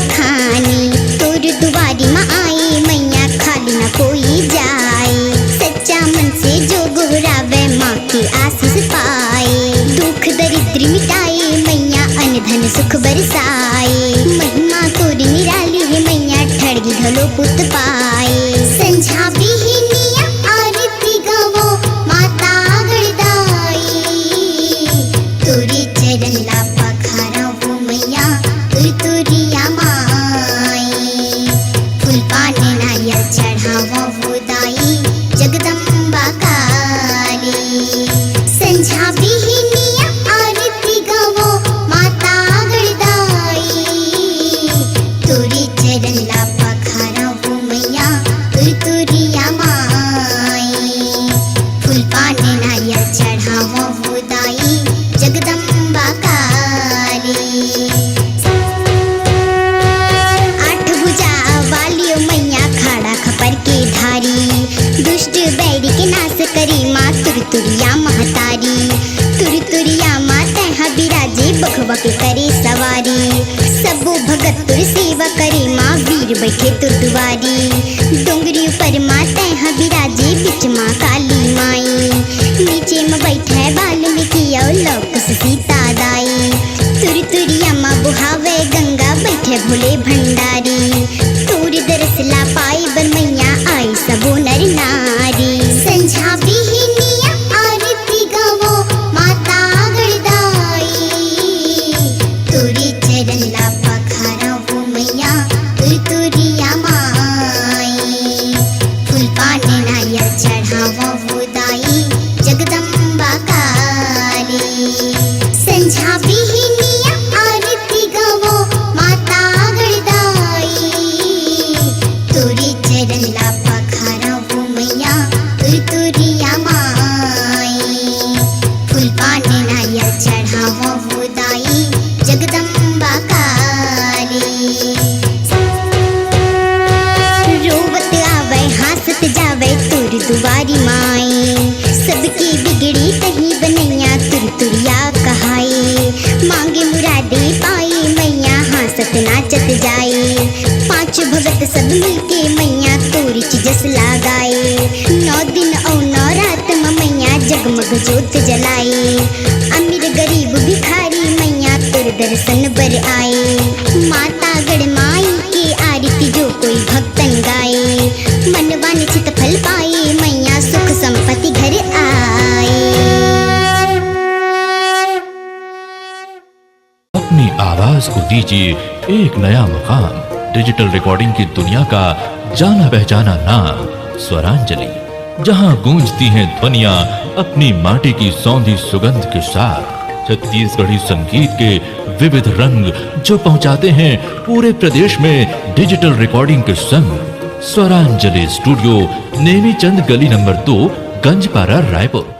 बखानी। तोर दुआरी माँ आई मैया खाली न कोई जाए। सच्चा मन से जो गोहरावे माँ की आशीष पाए। दुख दरिद्र मिटाए मैया अन्न धन सुख बरसाए। महिमा तोरी निराली है मैया ठड़गी घलो पुत पाए। संझा बिहनिया आरती गावो माता गणदाई। तोरी चरण ला पखारा वो मैया तुरिया माई। फूल पाने नारियल चढ़ावा वो दाई जगदम्बा काली। संझा बिहनिया आरती गावो माता गणदाई। तोरी चरण ला पखारा वो मैया तुरिया माई। फूल पाने नारियल चढ़ावा वो दाई जगदम्बा काली। आठ भुजा वाली मैया खाड़ा खपर के धारी। दुष्ट बैरी के नाश करी माँ तुरिया महतारी। तुरिया माँ तैहा बिराजे बखवा के करे सवारी। सबो भगत तुर सेवा करे माँ वीर बैठे तुर दुआरी। डोंगरी ऊपर माँ तैहा बिराजे बिच माँ काली माई। नीचे में बैठे वाल्मीकि और लौकस सीता दाई। तुरिया माँ बुहावे गंगा बैठे भोले भंडारी। तोर दरसला पाई बर मैया आई सबो नर नारी। संझा बिहनिया आरती गावो माता गणदाई। तोरी चरण ला पखारा वो मैया तुरिया माई। फूल पाने नारियल चढ़ावा वो दाई जगदम्बा काली। संझा बिहनिया आरती गावो माता गणदाई। तोरी चरण ला पखारा वो मैया तुरिया माई। फूल पाने नारियल चढ़ावा वो दाई जगदम्बा काली। रोवत आवे हंसत जावे तुर दुआरी माई। सबकी बिगड़ी कहीं बनैया तुरिया कहाई। मांगे मुरादे पाई मैया हंसत नाचत जाए। पांच भगत सब मिलके मैया तोरी जस लगाए। 9 दिन और 9 रात में मैया जगमग जोत जलाए। अमीर गरीब भिखारी मैया तुर दर्शन बर आए। माता गढ़ माई के आरती जो कोई भक्तन गाए। मनवान चित फल पाए मैया सुख संपत्ति घर आए। अपनी आवाज को दीजिए एक नया मुकाम। डिजिटल रिकॉर्डिंग की दुनिया का जाना पहचाना नाम स्वरांजलि, जहां गूंजती हैं ध्वनियां अपनी माटी की सौंधी सुगंध के साथ। छत्तीसगढ़ी संगीत के विविध रंग जो पहुंचाते हैं पूरे प्रदेश में डिजिटल रिकॉर्डिंग के संग। स्वरांजलि स्टूडियो नेमी चंद गली नंबर 2 गंजपारा रायपुर।